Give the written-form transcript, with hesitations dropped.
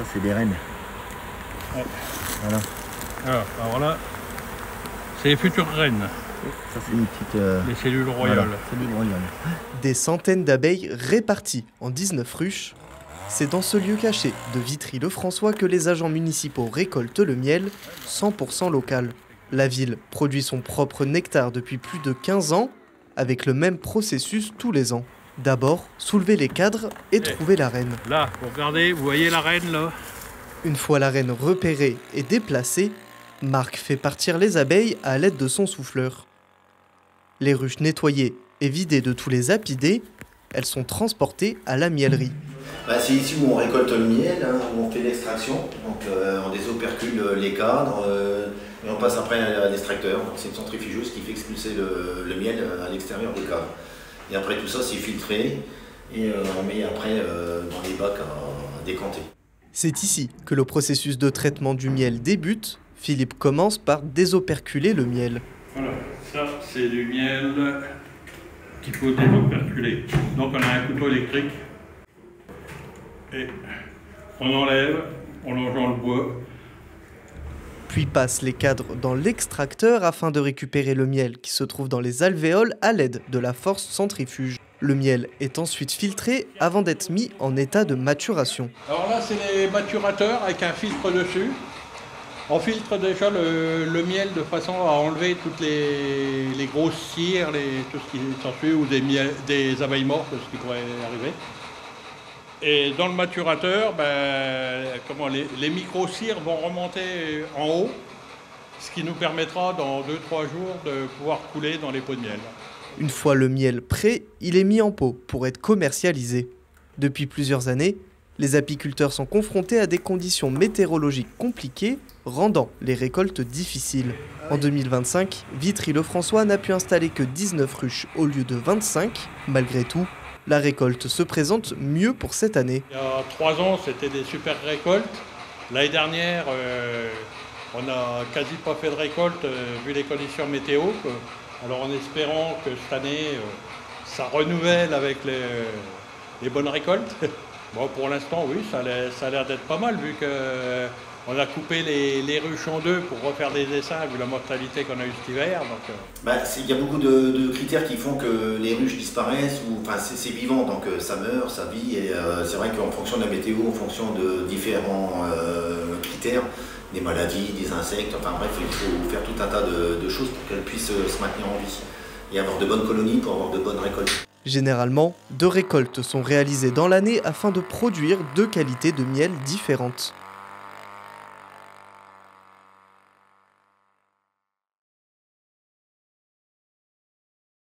Ça c'est des rennes. Ouais. Voilà. Alors là, c'est les futures reines. Ça c'est une petite... Les cellules royales. Voilà, cellules royales. Des centaines d'abeilles réparties en 19 ruches. C'est dans ce lieu caché de Vitry-le-François que les agents municipaux récoltent le miel 100% local. La ville produit son propre nectar depuis plus de 15 ans, avec le même processus tous les ans. D'abord, soulever les cadres et trouver la reine. Là, vous regardez, vous voyez la reine là? Une fois la reine repérée et déplacée, Marc fait partir les abeilles à l'aide de son souffleur. Les ruches nettoyées et vidées de tous les apidés, elles sont transportées à la miellerie. C'est ici où on récolte le miel, où on fait l'extraction. Donc on désopercule les cadres et on passe après à l'extracteur. C'est une centrifugeuse qui fait expulser le miel à l'extérieur du cadre. Et après tout ça, c'est filtré et on met après dans les bacs à décanter. C'est ici que le processus de traitement du miel débute. Philippe commence par désoperculer le miel. Voilà, ça c'est du miel qu'il faut désoperculer. Donc on a un couteau électrique et on enlève, on longeant le bois. Puis passe les cadres dans l'extracteur afin de récupérer le miel qui se trouve dans les alvéoles à l'aide de la force centrifuge. Le miel est ensuite filtré avant d'être mis en état de maturation. Alors là c'est les maturateurs avec un filtre dessus. On filtre déjà le miel de façon à enlever toutes les grosses cires, tout ce qui s'ensuit, ou des abeilles mortes, ce qui pourrait arriver. Et dans le maturateur, les micro-cires vont remonter en haut, ce qui nous permettra dans 2-3 jours de pouvoir couler dans les pots de miel. Une fois le miel prêt, il est mis en pot pour être commercialisé. Depuis plusieurs années, les apiculteurs sont confrontés à des conditions météorologiques compliquées, rendant les récoltes difficiles. En 2025, Vitry-le-François n'a pu installer que 19 ruches au lieu de 25. Malgré tout, la récolte se présente mieux pour cette année. Il y a 3 ans, c'était des super récoltes. L'année dernière, on n'a quasi pas fait de récolte vu les conditions météo. Alors en espérant que cette année, ça renouvelle avec les bonnes récoltes. Bon, pour l'instant, oui, ça a l'air d'être pas mal, vu qu'on a coupé les ruches en deux pour refaire des essaims, vu la mortalité qu'on a eue cet hiver. Il y a beaucoup de critères qui font que les ruches disparaissent, c'est vivant, donc ça meurt, ça vit, et c'est vrai qu'en fonction de la météo, en fonction de différents critères, des maladies, des insectes, enfin bref, il faut faire tout un tas de choses pour qu'elles puissent se maintenir en vie et avoir de bonnes colonies pour avoir de bonnes récoltes. Généralement, 2 récoltes sont réalisées dans l'année afin de produire 2 qualités de miel différentes.